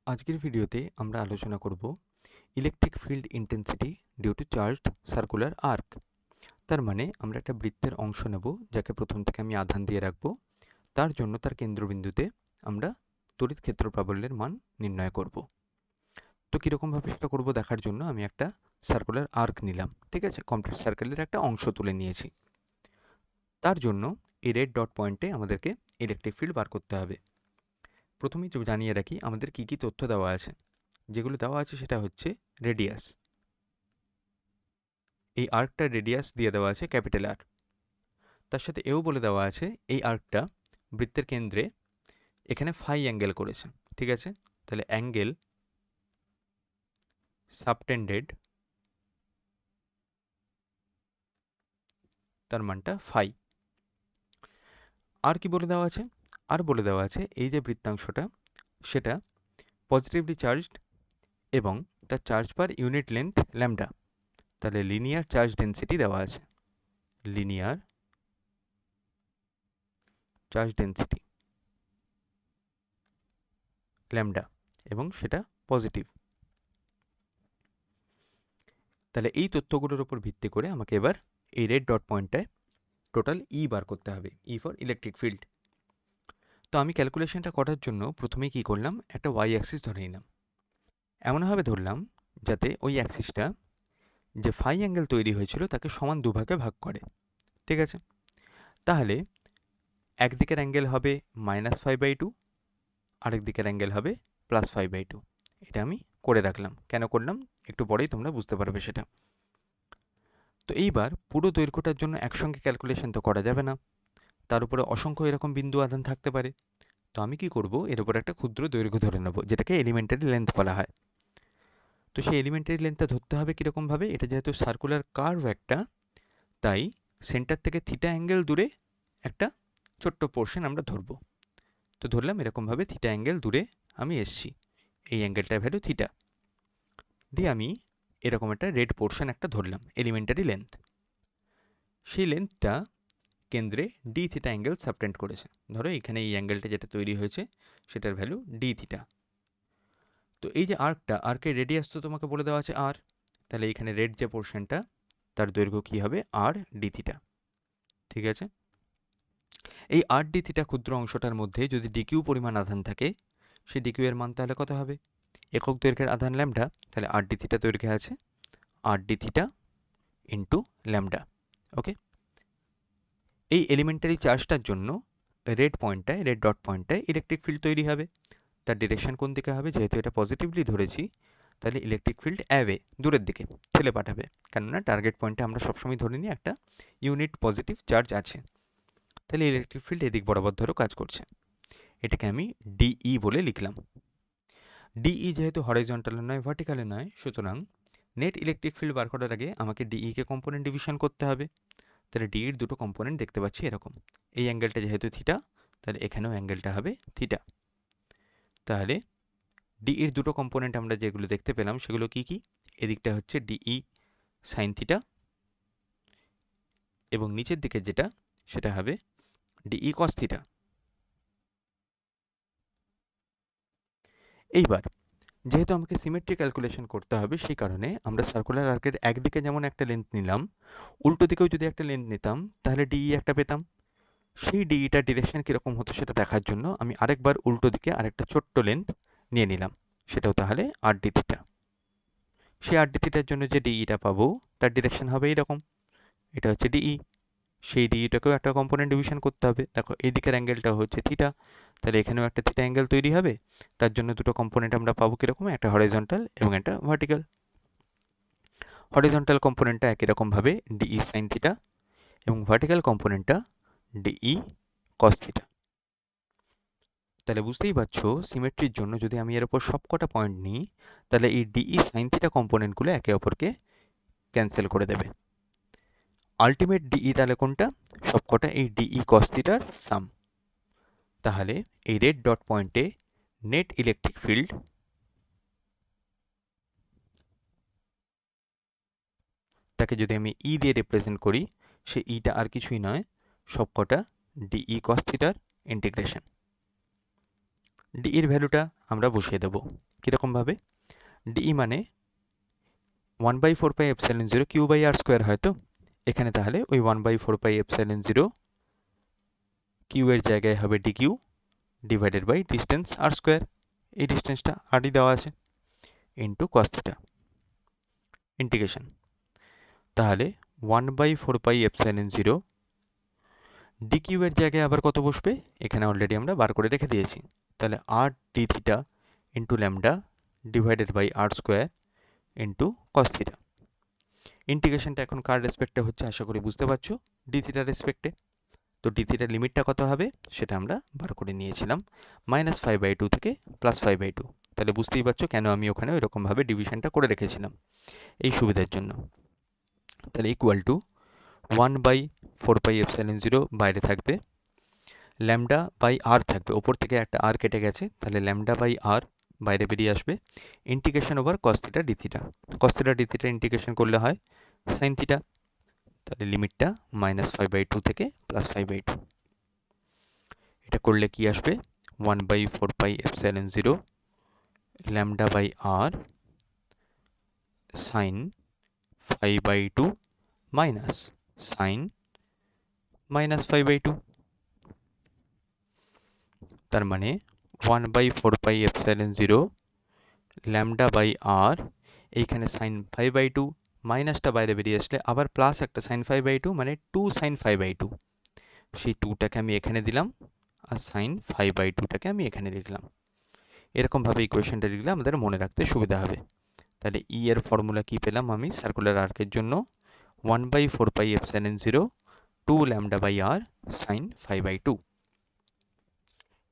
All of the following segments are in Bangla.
আজকের ভিডিওতে আমরা আলোচনা করব electric field intensity due to charged circular arc. তার মানে আমরা একটা বৃত্তের অংশ নেব যাকে প্রথম থেকে আমি আধান দিয়ে রাখবো। তার জন্য তার কেন্দ্রবিন্দুতে আমরা তড়িৎ ক্ষেত্র প্রাবল্যের মান নির্ণয় করব। তো কীরকমভাবে সেটা করব দেখার জন্য আমি একটা সার্কুলার আর্ক নিলাম, ঠিক আছে, কমপ্লিট সার্কেলের একটা অংশ তুলে নিয়েছি। তার জন্য এই রেড ডট পয়েন্টে আমাদেরকে ইলেকট্রিক ফিল্ড বার করতে হবে। প্রথমেই জানিয়ে রাখি আমাদের কী কী তথ্য দেওয়া আছে। যেগুলো দেওয়া আছে সেটা হচ্ছে রেডিয়াস। এই আর্কটার রেডিয়াস দিয়ে দেওয়া আছে ক্যাপিটাল আর। তার সাথে এও বলে দেওয়া আছে এই আর্কটা বৃত্তের কেন্দ্রে এখানে ফাই অ্যাঙ্গেল করেছে, ঠিক আছে। তাহলে অ্যাঙ্গেল সাবটেন্ডেড তার মানটা ফাই। আর কি বলে দেওয়া আছে? আর বলে দেওয়া আছে এই যে বৃত্তাংশটা সেটা পজিটিভলি চার্জড এবং তার charge per unit length lambda. তাহলে লিনিয়ার চার্জ ডেন্সিটি দেওয়া আছে, লিনিয়ার চার্জ ডেন্সিটি ল্যামডা, এবং সেটা পজিটিভ। তাহলে এই তথ্যগুলোর উপর ভিত্তি করে আমাকে এবার এই রেড ডট পয়েন্টটায় টোটাল ই বার করতে হবে, ই ফর ইলেকট্রিক ফিল্ড। তো আমি ক্যালকুলেশনটা করার জন্য প্রথমেই কি করলাম, একটা ওয়াই অ্যাক্সিস ধরে নিলাম। এমনভাবে ধরলাম যাতে ওই অ্যাক্সিসটা যে ফাই অ্যাঙ্গেল তৈরি হয়েছিল তাকে সমান দুভাগে ভাগ করে, ঠিক আছে। তাহলে একদিকের অ্যাঙ্গেল হবে -5/2, আরেক দিকের অ্যাঙ্গেল হবে +5/2। এটা আমি করে রাখলাম। কেন করলাম একটু পরেই তোমরা বুঝতে পারবে সেটা। তো এইবার পুরো দৈর্ঘ্যটার জন্য একসঙ্গে ক্যালকুলেশন তো করা যাবে না, তার উপরে অসংখ্য এরকম বিন্দু আধান থাকতে পারে। তো আমি কি করব, এর উপর একটা ক্ষুদ্র দৈর্ঘ্য ধরে নেব যেটাকে এলিমেন্টারি লেন্থ বলা হয়। তো সেই এলিমেন্টারি লেন্থটা ধরতে হবে কীরকমভাবে, এটা যেহেতু সার্কুলার কার্ভ একটা, তাই সেন্টার থেকে থিটা অ্যাঙ্গেল দূরে একটা ছোট্ট পোর্শন আমরা ধরব। তো ধরলাম এরকমভাবে থিটা অ্যাঙ্গেল দূরে আমি এসছি, এই অ্যাঙ্গেলটার ভ্যালু থিটা দিয়ে আমি এরকম একটা রেড পোর্শন একটা ধরলাম এলিমেন্টারি লেন্থ। সেই লেন্থটা কেন্দ্রে ডি থিটা অ্যাঙ্গেল সাবটেন্ড করেছে। ধরো এখানে এই অ্যাঙ্গেলটা যেটা তৈরি হয়েছে সেটার ভ্যালু ডি থিটা। তো এই যে আর্কের রেডিয়াস তো তোমাকে বলে দেওয়া আছে আর, তাহলে এখানে রেড যে পোর্শনটা তার দৈর্ঘ্য কী হবে, আর ডি থিটা, ঠিক আছে। এই আর ডি থিটা ক্ষুদ্র অংশটার মধ্যে যদি ডিকিউ পরিমাণ আধান থাকে, সেই ডিকিউ এর মান তাহলে কত হবে, একক দৈর্ঘ্যের আধান ল্যামডা, তাহলে আর ডি থিটা দৈর্ঘ্যে আছে আর ডি থিটা ইন্টু ল্যামডা। ওকে, এই এলিমেন্টারি চার্জটার জন্য রেড ডট পয়েন্টটায় ইলেকট্রিক ফিল্ড তৈরি হবে। তার ডিরেকশন কোন দিকে হবে, যেহেতু এটা পজিটিভলি ধরেছি তাহলে ইলেকট্রিক ফিল্ড অ্যাওয়ে, দূরের দিকে ঠেলে পাঠাবে, কেননা টার্গেট পয়েন্টে আমরা সবসময় ধরে নিই একটা ইউনিট পজিটিভ চার্জ আছে। তাহলে ইলেকট্রিক ফিল্ড এদিক বরাবর ধরে কাজ করছে। এটাকে আমি ডিই বলে লিখলাম। ডিই যেহেতু হরাইজন্টালে নয় ভার্টিক্যালে নয়, সুতরাং নেট ইলেকট্রিক ফিল্ড বার করার আগে আমাকে ডিই কে কম্পোনেন্ট ডিভিশন করতে হবে। তাহলে ডি এর দুটো কম্পোনেন্ট দেখতে পাচ্ছি এরকম, এই অ্যাঙ্গেলটা যেহেতু থিটা তাহলে এখানেও অ্যাঙ্গেলটা হবে থিটা। তাহলে ডি এর দুটো কম্পোনেন্ট আমরা যেগুলো দেখতে পেলাম সেগুলো কি কি, এদিকটা হচ্ছে ডিই সাইন থিটা এবং নিচের দিকে যেটা সেটা হবে ডিই কস থিটা। এইবার যেহেতু আমাকে সিমেট্রি ক্যালকুলেশন করতে হবে সেই কারণে আমরা সার্কুলার আর্কের একদিকে যেমন একটা লেন্থ নিলাম, উল্টো দিকেও যদি একটা লেন্থ নিতাম তাহলে ডিই একটা পেতাম। সেই ডিইটার ডিরেকশন কীরকম হতো সেটা দেখার জন্য আমি আরেকবার উল্টো দিকে আরেকটা ছোট্ট লেন্থ নিয়ে নিলাম, সেটাও তাহলে আর ডি থিটা। সেই আর ডি থিটার জন্য যে ডিইটা পাবো তার ডিরেকশন হবে এইরকম, এটা হচ্ছে ডিই। সেই ডিইটাকেও একটা কম্পোনেন্ট ডিভিশন করতে হবে। দেখো এই দিকের অ্যাঙ্গেলটা হচ্ছে থিটা, তাহলে এখানেও একটা থিটা অ্যাঙ্গেল তৈরি হবে। তার জন্য দুটো কম্পোনেন্ট আমরা পাবো কীরকম, একটা হরাইজন্টাল এবং একটা ভার্টিক্যাল। হরাইজন্টাল কম্পোনেন্টটা একই রকমভাবে ডিই সাইন থিটা এবং ভার্টিক্যাল কম্পোনেন্টটা ডিই কস থিটা। তাহলে বুঝতেই পারছো সিমেট্রির জন্য যদি আমি এর উপর সবকটা পয়েন্ট নিই তাহলে এই ডিই সাইন থিটা কম্পোনেন্টগুলো একে অপরকে ক্যান্সেল করে দেবে। আলটিমেট ডিই তাহলে কোনটা, সবকটা এই ডিই কস থিটার সাম। তাহলে এই রেড ডট পয়েন্টে নেট ইলেকট্রিক ফিল্ড তাকে যদি আমি ই দিয়ে রিপ্রেজেন্ট করি, সে ইটা আর কিছুই নয় সবকটা ডিই কস থিটার ইন্টিগ্রেশন। ডি এর ভ্যালুটা আমরা বসিয়ে দেবো কীরকমভাবে? ডিই মানে 1/4πε0 q/r² হয় তো, এখানে তাহলে ওই 1/4πε0 কিউ এর জায়গায় হবে dq divided by distance r², এই ডিস্টেন্সটা rই দেওয়া আছে, ইন্টু cos θ ইন্টিগ্রেশন। তাহলে 1/4πε0 dq এর জায়গায় আবার কত বসবে? এখানে অলরেডি আমরা বার করে রেখে দিয়েছি, তাহলে r dθ into lambda divided by r² into cos θ। ইন্টিগ্রেশনটা এখন কার রেসপেক্টে হচ্ছে আশা করি বুঝতে পারছো, dθ রেসপেক্টে। তো dθটার লিমিটটা কত হবে সেটা আমরা বার করে নিয়েছিলাম -5/2 থেকে +5/2। তাহলে বুঝতেই পারছো কেন আমি ওখানে ওইরকমভাবে ডিভিশনটা করে রেখেছিলাম, এই সুবিধার জন্য। তাহলে ইকুয়াল টু 1/4πε0 বাইরে থাকবে, ল্যামডা বাই আর থাকবে, ওপর থেকে একটা আর কেটে গেছে, তাহলে ল্যামডা বাই আর বাইরে বেরিয়ে আসবে, integration over cos θ dθ। cos θ dθ integration করলে হয় sin θ। তাহলে লিমিটটা -5/2 থেকে +5/2। এটা করলে কি আসবে? 1/4πε0 lambda by r sine 5/2 minus sine -5/2। তার মানে 1/4πε0 ল্যামডা বাই আর, এইখানে সাইন 5/2, মাইনাসটা বাইরে বেরিয়ে আসলে আবার প্লাস একটা সাইন 5/2 মানে 2 সাইন 5/2, সেই 2টাকে আমি এখানে দিলাম আর সাইন 5/2টাকে আমি এখানে লিখলাম। এরকমভাবে ইকুয়েশনটা লিখলে আমাদের মনে রাখতে সুবিধা হবে। তাহলে ই এর ফর্মুলা কি পেলাম আমি সার্কুলার আর্কের জন্য? 1/4πε0 2 ল্যামডা বাই আর সাইন 5/2।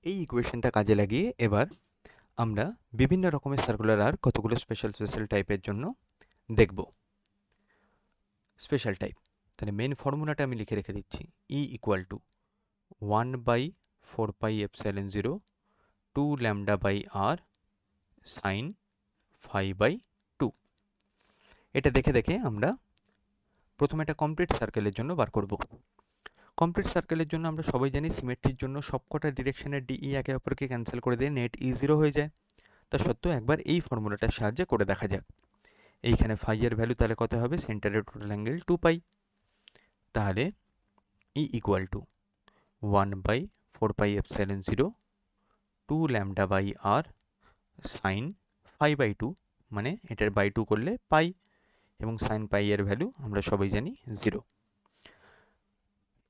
এই ইকুয়েশনটা কাজে লাগিয়ে এবার আমরা বিভিন্ন রকমের সার্কুলার আর্ক কতগুলো স্পেশাল টাইপের জন্য দেখব। স্পেশাল টাইপ, তাহলে মেন ফর্মুলাটা আমি লিখে রেখে দিচ্ছি। E equal to 1/4πε0 2 lambda by r sine 5/2। এটা দেখে দেখে আমরা প্রথমে একটা কমপ্লিট সার্কেলের জন্য বার করব। কমপ্লিট সার্কেলের জন্য আমরা সবাই জানি সিমেট্রির জন্য সবকটা ডিরেকশনের ডিই একে অপরকে ক্যান্সেল করে দিয়ে নেট ই0 হয়ে যায়। তা সত্ত্বেও একবার এই ফর্মুলাটার সাহায্যে করে দেখা যাক। এইখানে ফাই এর ভ্যালু তাহলে কত হবে? সেন্টারের টোটাল অ্যাঙ্গেল 2π। তাহলে E equal to 1/4πε0 2 lambda by r sine 5/2, মানে এটার বাই 2 করলে পাই, এবং সাইন পাই এর ভ্যালু আমরা সবাই জানি 0।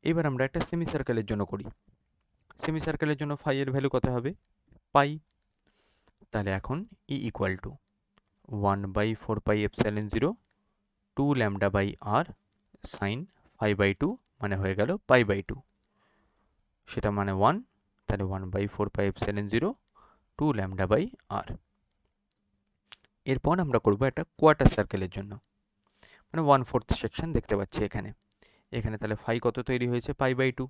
এবার আমরা একটা সেমি সার্কেলের জন্য করি। সেমি সার্কেলের জন্য ফাই এর ভ্যালু কত হবে? পাই। তাহলে এখন E equal to 1/4πε0 2 lambda by r sine 5/2, মানে হয়ে গেল π/2, সেটা মানে 1। তাহলে 1/4πε0 2 ল্যামডা বাই আর। এরপর আমরা করব একটা কোয়ার্টার সার্কেলের জন্য, মানে 1/4 সেকশন দেখতে পাচ্ছি এখানে। এখানে তাহলে ফাই কত তৈরি হয়েছে? π/2।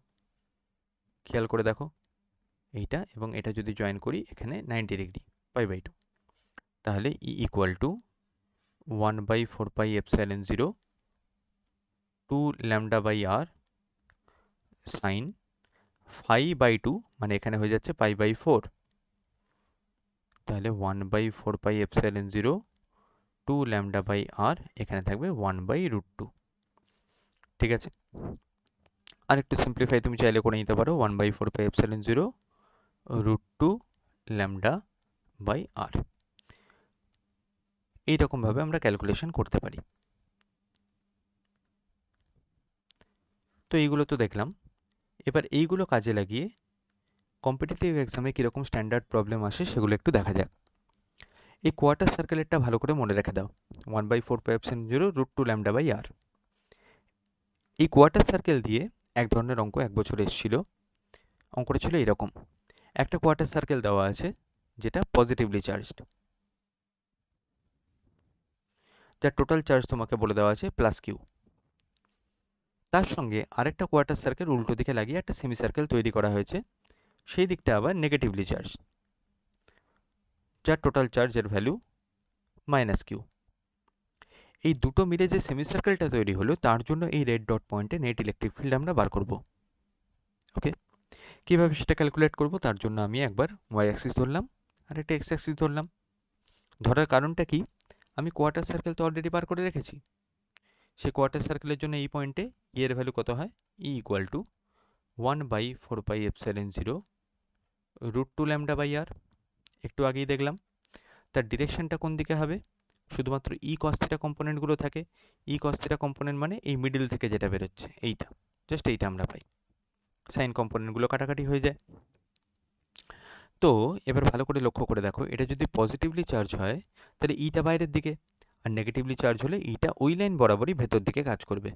খেয়াল করে দেখো এইটা এবং এটা যদি জয়েন করি এখানে 90 ডিগ্রি, π/2। তাহলে E equal to 1/4πε0 2 lambda by r sine 5/2, মানে এখানে হয়ে যাচ্ছে π/4। তাহলে 1/4πε0 2 ল্যামডা বাই আর, এখানে থাকবে 1/√2। ঠিক আছে, আর একটু সিম্পলিফাই তুমি চাইলে করে নিতে পারো, 1/4πε0 √2 ল্যামডা বাই আর। এইরকমভাবে আমরা ক্যালকুলেশন করতে পারি। তো এইগুলো তো দেখলাম, এবার এইগুলো কাজে লাগিয়ে কম্পিটিটিভ এক্সামে কীরকম স্ট্যান্ডার্ড প্রবলেম আসে সেগুলো একটু দেখা যাক। এই কোয়ার্টার সার্কেলেরটা ভালো করে মনে রেখে দাও, 1/4πε0 √2 ল্যামডা বাই আর। এই কোয়ার্টার সার্কেল দিয়ে এক ধরনের অঙ্ক এক বছর এসেছিল। অঙ্কটা ছিল এরকম, একটা কোয়ার্টার সার্কেল দেওয়া আছে যেটা পজিটিভলি চার্জড, যার টোটাল চার্জ তোমাকে বলে দেওয়া আছে +q। তার সঙ্গে আরেকটা কোয়ার্টার সার্কেল উল্টো দিকে লাগিয়ে একটা সেমি সার্কেল তৈরি করা হয়েছে, সেই দিকটা আবার নেগেটিভলি চার্জ, যার টোটাল চার্জের ভ্যালু -q। এই দুটো মিলে যে সেমি সার্কেলটা তৈরি হলো তার জন্য এই রেড ডট পয়েন্টে নেট ইলেকট্রিক ফিল্ড আমরা বার করব। ওকে, কীভাবে সেটা ক্যালকুলেট করব? তার জন্য আমি একবার ওয়াই অ্যাক্সিস ধরলাম আর একটা এক্স অ্যাক্সিস ধরলাম। ধরার কারণটা কি, আমি কোয়ার্টার সার্কেল তো অলরেডি বার করে রেখেছি। সেই কোয়ার্টার সার্কেলের জন্য এই পয়েন্টে ই এর ভ্যালু কত হয়, E equal to 1/4πε0 √2 lambda by r. একটু আগেই দেখলাম তার ডিরেকশনটা কোন দিকে হবে, শুধুমাত্র ই কস থিটা কম্পোনেন্টগুলো থাকে। ই কস থিটা কম্পোনেন্ট মানে এই মিডল থেকে যেটা বেরোচ্ছে এইটা, জাস্ট এইটা আমরা পাই। সাইন কম্পোনেন্টগুলো কাটাকাটি হয়ে যায়। তো এবার ভালো করে লক্ষ্য করে দেখো, এটা যদি পজিটিভলি চার্জ হয় তাহলে ইটা বাইরের দিকে, আর নেগেটিভলি চার্জ হলে ইটা ওই লাইন বরাবরই ভেতর দিকে কাজ করবে।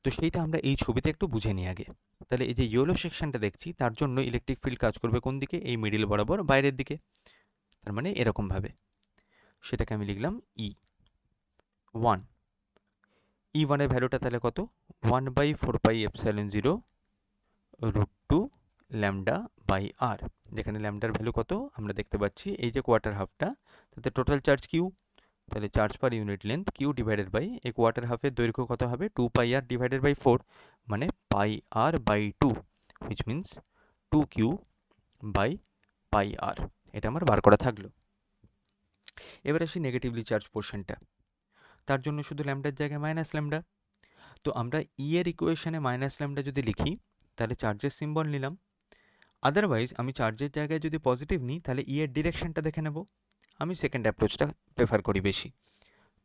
তো সেইটা আমরা এই ছবিতে একটু বুঝে নিই আগে। তাহলে এই যে ইয়েলো সেকশনটা দেখছি তার জন্য ইলেকট্রিক ফিল্ড কাজ করবে কোন দিকে, এই মিডিল বরাবর বাইরের দিকে। তার মানে এরকমভাবে, সেটাকে আমি লিখলাম E1। E1 এর ভ্যালুটা তাহলে কত, 1/4πε0 √2 ল্যামডা বাই আর। যেখানে ল্যামডার ভ্যালু কত আমরা দেখতে পাচ্ছি, এই যে কোয়ার্টার হাফটা, তাতে টোটাল চার্জ কিউ, তাহলে charge per unit length q divided by এই কোয়ার্টার হাফের দৈর্ঘ্য কত হবে, 2πr ডিভাইডেড বাই 4, মানে πr/2, হুইচ মিনস 2q/πr। এটা আমার বার করা থাকলো। এবার আসি নেগেটিভলি চার্জ পোর্শনটা, তার জন্য শুধু ল্যামডার জায়গায় মাইনাস ল্যামডা। তো আমরা ই এর ইকুয়েশনে মাইনাস ল্যামডা যদি লিখি তাহলে চার্জের সিম্বল নিলাম। আদারওয়াইজ আমি চার্জের জায়গায় যদি পজিটিভ নিই তাহলে ই এর ডিরেকশনটা দেখে নেব। আমি সেকেন্ড অ্যাপ্রোচটা প্রেফার করি বেশি।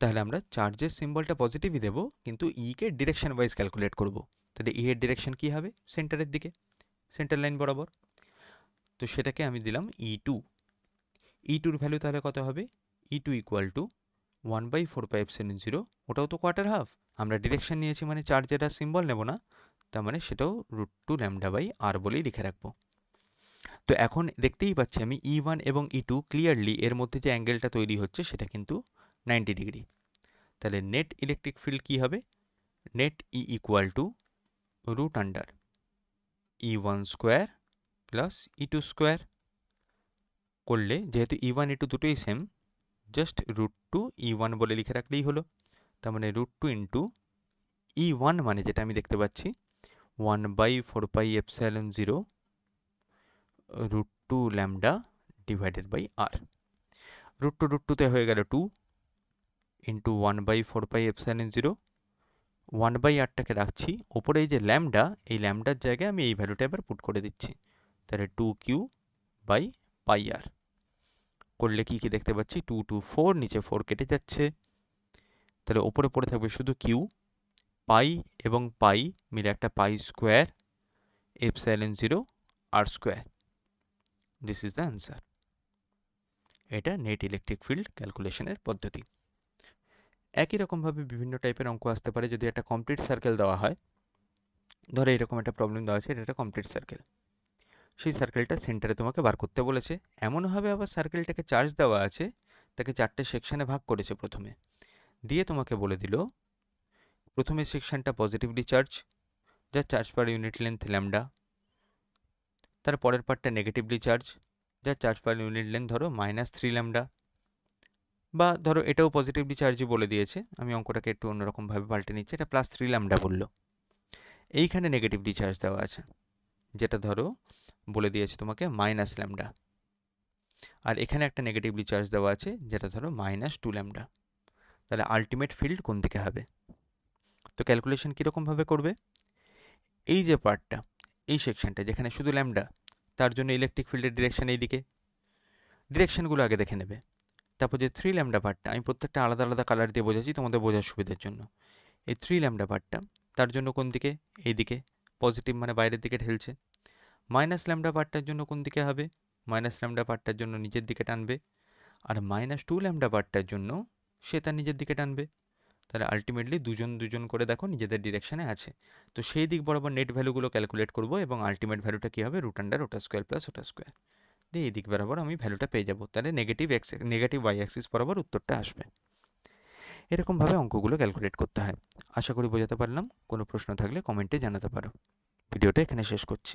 তাহলে আমরা চার্জের সিম্বলটা পজিটিভই দেবো, কিন্তু ইকে ডিরেকশন ওয়াইজ ক্যালকুলেট করব। তাহলে ই এর ডিরেকশন কী হবে, সেন্টারের দিকে, সেন্টার লাইন বরাবর। তো সেটাকে আমি দিলাম E2। E2-র ভ্যালু তাহলে কত হবে, E2 ইকুয়াল টু 1/4πε0, ওটাও তো কোয়ার্টার হাফ, আমরা ডিরেকশন নিয়েছি মানে চার্জের আর সিম্বল নেব না, তার মানে সেটাও √2 ল্যামডা বাই আর বলেই লিখে রাখবো। তো এখন দেখতেই পাচ্ছি আমি E1 এবং E2 ক্লিয়ারলি এর মধ্যে যে অ্যাঙ্গেলটা তৈরি হচ্ছে সেটা কিন্তু 90 ডিগ্রি। তাহলে নেট ইলেকট্রিক ফিল্ড কী হবে, নেট ই equal two √under E1 square plus E2 square করলে, যেহেতু E1 E2 দুটোই সেম, জাস্ট √2 E1 বলে লিখে রাখলেই হলো। তার মানে √2 ইন্টু E1 মানে যেটা আমি দেখতে পাচ্ছি 1/4πε0 √2 ল্যামডা ডিভাইডেড বাই আর। √2 হয়ে গেল 2 ইন্টু 1/4πε0, 1/r-টাকে রাখছি, ওপরে এই যে ল্যামডা, এই ল্যামডার জায়গায় আমি এই ভ্যালুটা এবার পুট করে দিচ্ছি। তাহলে 2q/πr করলে কি কি দেখতে পাচ্ছি, 2 2 4, নিচে 4 কেটে যাচ্ছে, তাহলে ওপরে পড়ে থাকবে শুধু কিউ, পাই এবং পাই মিলে একটা pi square ε0 r square. This is the answer. এটা নেট ইলেকট্রিক ফিল্ড ক্যালকুলেশনের পদ্ধতি। একই রকমভাবে বিভিন্ন টাইপের অঙ্ক আসতে পারে যদি একটা কমপ্লিট সার্কেল দেওয়া হয়। ধরো এরকম একটা প্রবলেম দেওয়া আছে, এটা একটা কমপ্লিট সার্কেল, সেই সার্কেলটা সেন্টারে তোমাকে বার করতে বলেছে। এমনভাবে আবার সার্কেলটাকে চার্জ দেওয়া আছে, তাকে 4টে সেকশনে ভাগ করেছে প্রথমে, দিয়ে তোমাকে বলে দিল প্রথমে সেকশনটা পজিটিভলি চার্জ, যার charge per unit length lambda. তার পরের পার্টটা নেগেটিভলি চার্জ, যার চার্জ পার ইউনিট লেন্থ ধরো -3 ল্যামডা, বা ধরো এটাও পজিটিভলি চার্জই বলে দিয়েছে, আমি অঙ্কটাকে একটু অন্যরকমভাবে পাল্টে নিচ্ছি, এটা +3 ল্যামডা বললো। এইখানে নেগেটিভলি চার্জ দেওয়া আছে, যেটা ধরো বলে দিয়েছে তোমাকে -, ল্যামডা, আর এখানে একটা নেগেটিভলি চার্জ দেওয়া আছে যেটা ধরো -2 ল্যামডা। তাহলে আলটিমেট ফিল্ড কোন দিকে হবে? তো ক্যালকুলেশন কীরকমভাবে করবে, এই যে পার্টটা, এই সেকশনটা যেখানে শুধু ল্যামডা, তার জন্য ইলেকট্রিক ফিল্ডের ডিরেকশন এই দিকে, ডিরেকশনগুলো আগে দেখে নেবে। তারপর যে 3 ল্যামডা পার্টটা, আমি প্রত্যেকটা আলাদা আলাদা কালার দিয়ে বোঝাচ্ছি তোমাদের বোঝার সুবিধার জন্য। এই 3 ল্যামডা পার্টটা, তার জন্য কোন দিকে, এই দিকে, পজিটিভ মানে বাইরের দিকে ঠেলছে। -ল্যামডা পার্টটার জন্য কোন দিকে হবে, -ল্যামডা পার্টটার জন্য নিচের দিকে টানবে, আর -2 ল্যামডা পার্টটার জন্য সে তার নিজের দিকে টানবে। তাহলে আলটিমেটলি দুজন দুজন করে দেখো নিজেদের ডিরেকশনে আছে। তো সেই দিক বরাবর নেট ভ্যালুগুলো ক্যালকুলেট করব এবং আলটিমেট ভ্যালুটা কী হবে, √আন্ডার ওটা স্কোয়ার প্লাস ওটা স্কোয়ার দিয়ে এই দিক বরাবর আমি ভ্যালুটা পেয়ে যাব। তাহলে নেগেটিভ ওয়াই অ্যাক্সিস বরাবর উত্তরটা আসবে। এরকমভাবে অঙ্কগুলো ক্যালকুলেট করতে হয়। আশা করি বোঝাতে পারলাম। কোনো প্রশ্ন থাকলে কমেন্টে জানাতে পারো। ভিডিওটা এখানে শেষ করছি।